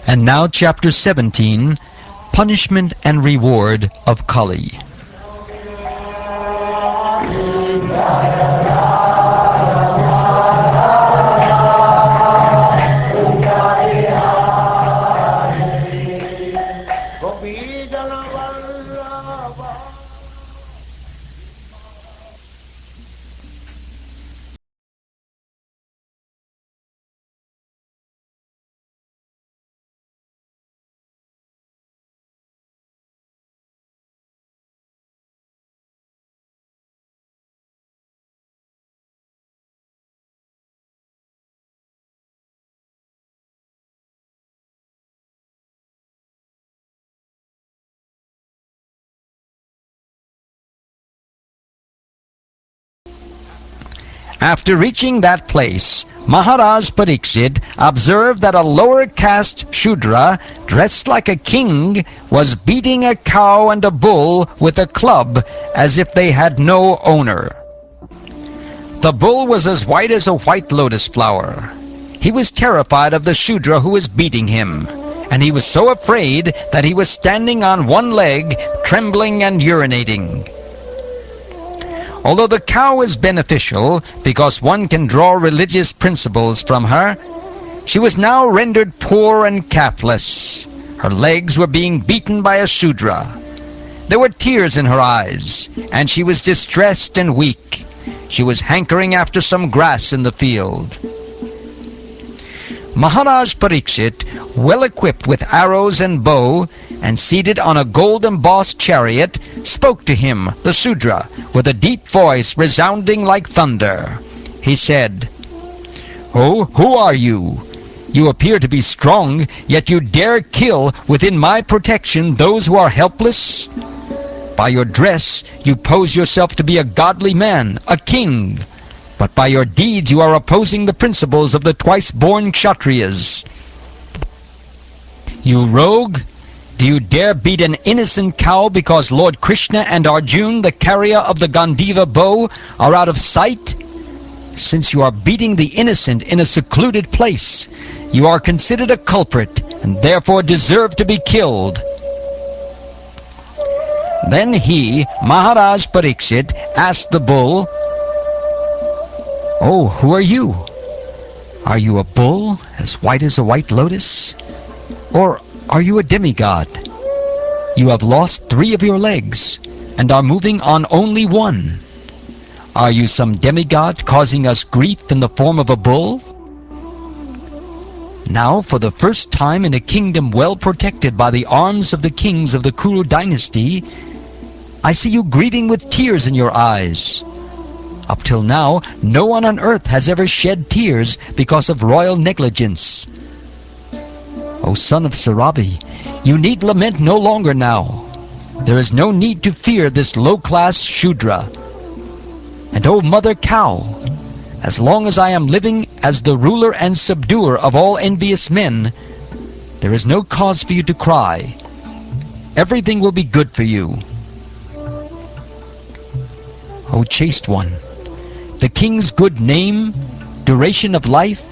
And now chapter 17, Punishment and Reward of Kali. After reaching that place, Maharaj Pariksit observed that a lower caste Shudra, dressed like a king, was beating a cow and a bull with a club as if they had no owner. The bull was as white as a white lotus flower. He was terrified of the Shudra who was beating him, and he was so afraid that he was standing on one leg, trembling and urinating. Although the cow is beneficial because one can draw religious principles from her, she was now rendered poor and calfless. Her legs were being beaten by a Shudra. There were tears in her eyes, and she was distressed and weak. She was hankering after some grass in the field. Maharaj Pariksit, well equipped with arrows and bow, and seated on a gold-embossed chariot, spoke to him, the Shudra, with a deep voice resounding like thunder. He said, "Oh, who are you? You appear to be strong, yet you dare kill within my protection those who are helpless? By your dress, you pose yourself to be a godly man, a king. But by your deeds you are opposing the principles of the twice-born Kshatriyas. You rogue! Do you dare beat an innocent cow because Lord Krishna and Arjun, the carrier of the Gandiva bow, are out of sight? Since you are beating the innocent in a secluded place, you are considered a culprit and therefore deserve to be killed." Then he, Maharaj Pariksit, asked the bull, "Oh, who are you? Are you a bull as white as a white lotus? Or are you a demigod? You have lost 3 of your legs and are moving on only 1. Are you some demigod causing us grief in the form of a bull? Now, for the first time in a kingdom well protected by the arms of the kings of the Kuru dynasty, I see you grieving with tears in your eyes. Up till now, no one on earth has ever shed tears because of royal negligence. O son of Sarabi, you need lament no longer now. There is no need to fear this low-class Shudra. And O mother cow, as long as I am living as the ruler and subduer of all envious men, there is no cause for you to cry. Everything will be good for you. O chaste one, the king's good name, duration of life,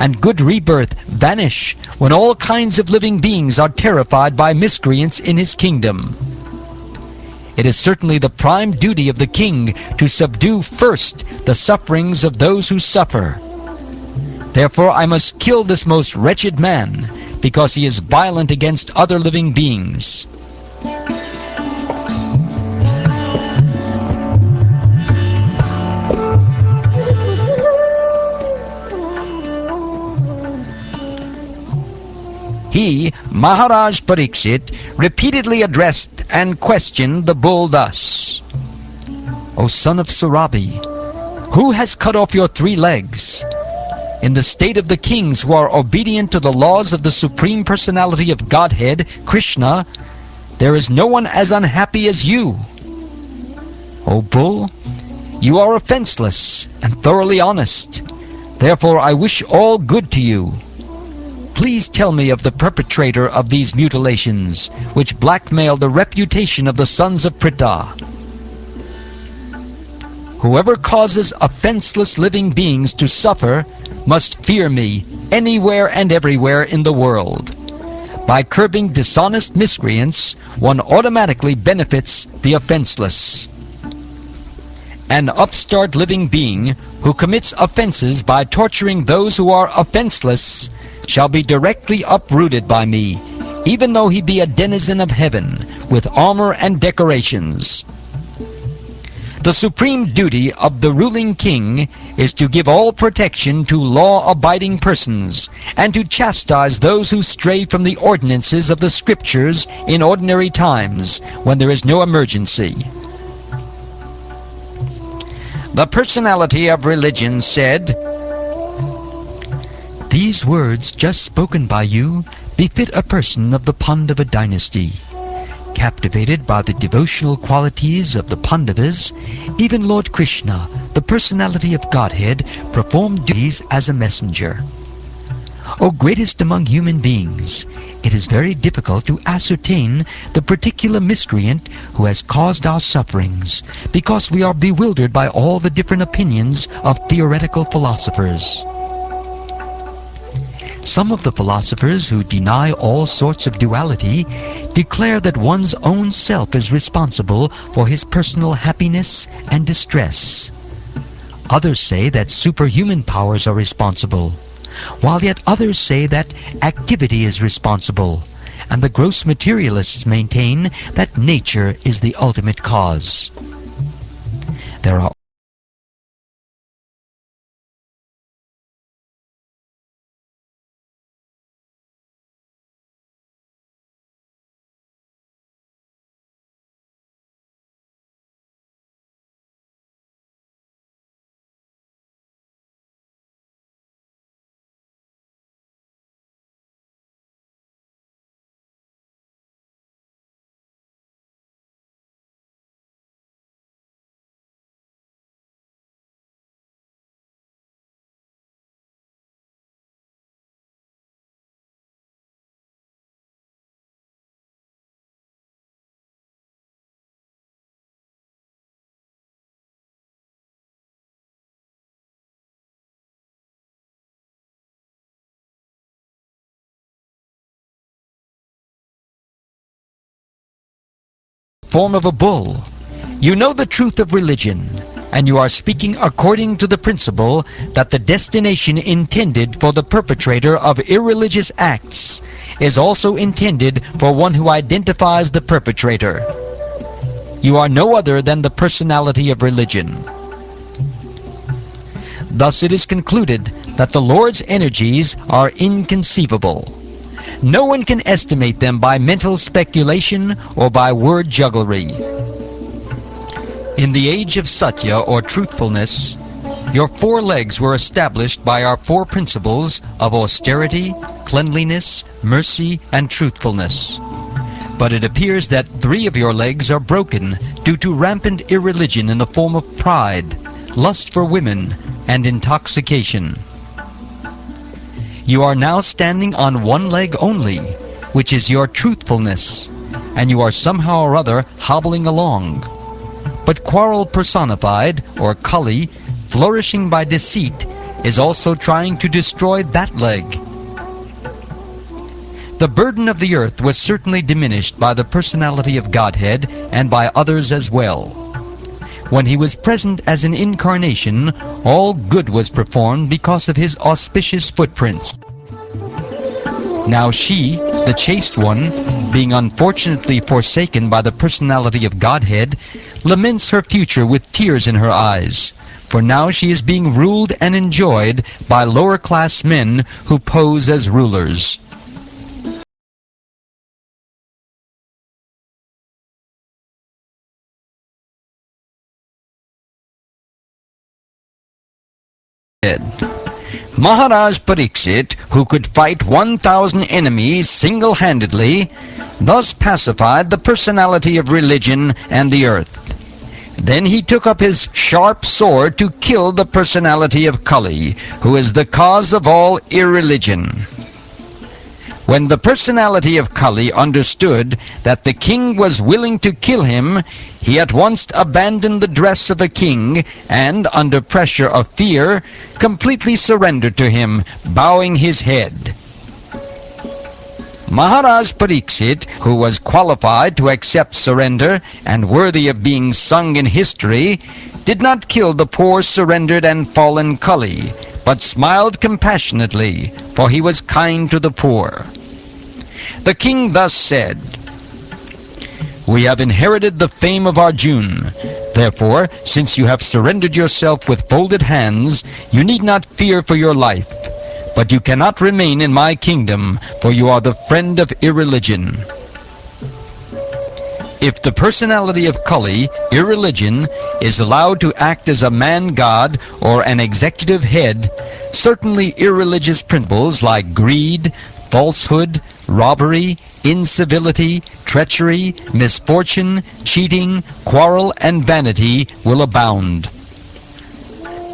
and good rebirth vanish when all kinds of living beings are terrified by miscreants in his kingdom. It is certainly the prime duty of the king to subdue first the sufferings of those who suffer. Therefore I must kill this most wretched man, because he is violent against other living beings." He, Maharaj Pariksit, repeatedly addressed and questioned the bull thus, "O son of Surabi, who has cut off your 3 legs? In the state of the kings who are obedient to the laws of the Supreme Personality of Godhead, Krishna, there is no one as unhappy as you. O bull, you are offenseless and thoroughly honest. Therefore I wish all good to you. Please tell me of the perpetrator of these mutilations, which blackmail the reputation of the sons of Pritha. Whoever causes offenseless living beings to suffer must fear me anywhere and everywhere in the world. By curbing dishonest miscreants, one automatically benefits the offenseless. An upstart living being who commits offenses by torturing those who are offenseless shall be directly uprooted by me, even though he be a denizen of heaven, with armor and decorations. The supreme duty of the ruling king is to give all protection to law-abiding persons, and to chastise those who stray from the ordinances of the Scriptures in ordinary times, when there is no emergency. The personality of religion said, "These words just spoken by you befit a person of the Pandava dynasty. Captivated by the devotional qualities of the Pandavas, even Lord Krishna, the personality of Godhead, performed duties as a messenger. O greatest among human beings, it is very difficult to ascertain the particular miscreant who has caused our sufferings, because we are bewildered by all the different opinions of theoretical philosophers. Some of the philosophers who deny all sorts of duality declare that one's own self is responsible for his personal happiness and distress. Others say that superhuman powers are responsible, while yet others say that activity is responsible, and the gross materialists maintain that nature is the ultimate cause. There are form of a bull. You know the truth of religion, and you are speaking according to the principle that the destination intended for the perpetrator of irreligious acts is also intended for one who identifies the perpetrator. You are no other than the personality of religion. Thus it is concluded that the Lord's energies are inconceivable. No one can estimate them by mental speculation or by word jugglery. In the age of Satya, or truthfulness, your 4 legs were established by our 4 principles of austerity, cleanliness, mercy, and truthfulness. But it appears that 3 of your legs are broken due to rampant irreligion in the form of pride, lust for women, and intoxication. You are now standing on 1 leg only, which is your truthfulness, and you are somehow or other hobbling along. But quarrel personified, or Kali, flourishing by deceit, is also trying to destroy that leg. The burden of the earth was certainly diminished by the personality of Godhead and by others as well. When he was present as an incarnation, all good was performed because of his auspicious footprints. Now she, the chaste one, being unfortunately forsaken by the personality of Godhead, laments her future with tears in her eyes, for now she is being ruled and enjoyed by lower-class men who pose as rulers. Maharaj Pariksit, who could fight 1,000 enemies single-handedly, thus pacified the personality of religion and the earth. Then he took up his sharp sword to kill the personality of Kali, who is the cause of all irreligion. When the personality of Kali understood that the king was willing to kill him, he at once abandoned the dress of a king and, under pressure of fear, completely surrendered to him, bowing his head. Maharaj Pariksit, who was qualified to accept surrender and worthy of being sung in history, did not kill the poor surrendered and fallen Kali, but smiled compassionately, for he was kind to the poor. The king thus said, "We have inherited the fame of Arjun. Therefore, since you have surrendered yourself with folded hands, you need not fear for your life. But you cannot remain in my kingdom, for you are the friend of irreligion." If the personality of Kali, irreligion, is allowed to act as a man-god or an executive head, certainly irreligious principles like greed, falsehood, robbery, incivility, treachery, misfortune, cheating, quarrel, and vanity will abound.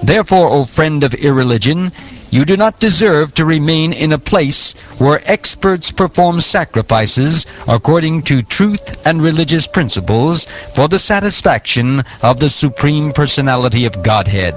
Therefore, O friend of irreligion, you do not deserve to remain in a place where experts perform sacrifices according to truth and religious principles for the satisfaction of the Supreme Personality of Godhead.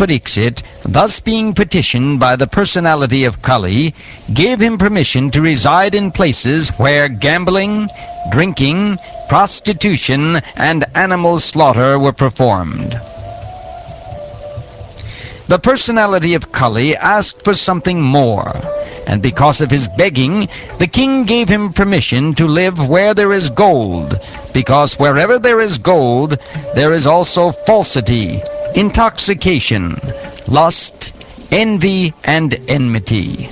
Pariksit, thus being petitioned by the personality of Kali, gave him permission to reside in places where gambling, drinking, prostitution, and animal slaughter were performed. The personality of Kali asked for something more, and because of his begging, the king gave him permission to live where there is gold, because wherever there is gold, there is also falsity, intoxication, lust, envy, and enmity.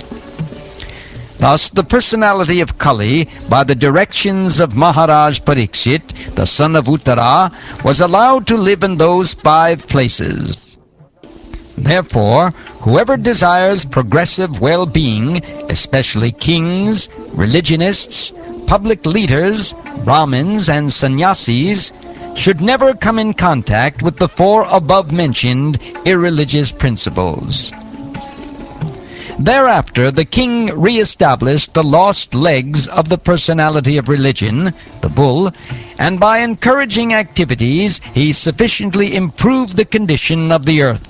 Thus, the personality of Kali, by the directions of Maharaj Pariksit, the son of Uttara, was allowed to live in those 5 places. Therefore, whoever desires progressive well-being, especially kings, religionists, public leaders, Brahmins, and sannyasis, should never come in contact with the 4 above-mentioned irreligious principles. Thereafter, the king re-established the lost legs of the personality of religion, the bull, and by encouraging activities, he sufficiently improved the condition of the earth.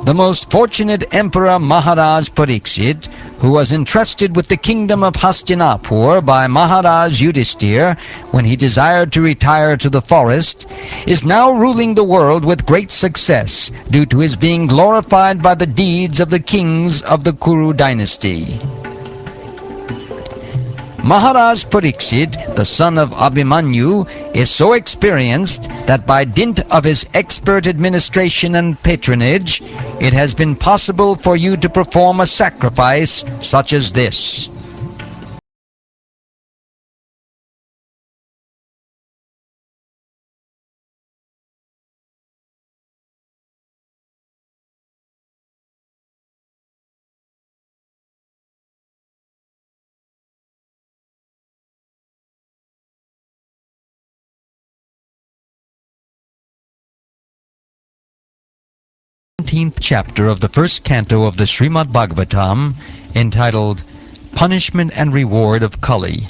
The most fortunate Emperor Maharaj Pariksit, who was entrusted with the kingdom of Hastinapur by Maharaj Yudhishthir when he desired to retire to the forest, is now ruling the world with great success due to his being glorified by the deeds of the kings of the Kuru dynasty. Maharaj Pariksit, the son of Abhimanyu, is so experienced that by dint of his expert administration and patronage, it has been possible for you to perform a sacrifice such as this. 17th chapter of the first canto of the Srimad Bhagavatam, entitled Punishment and Reward of Kali.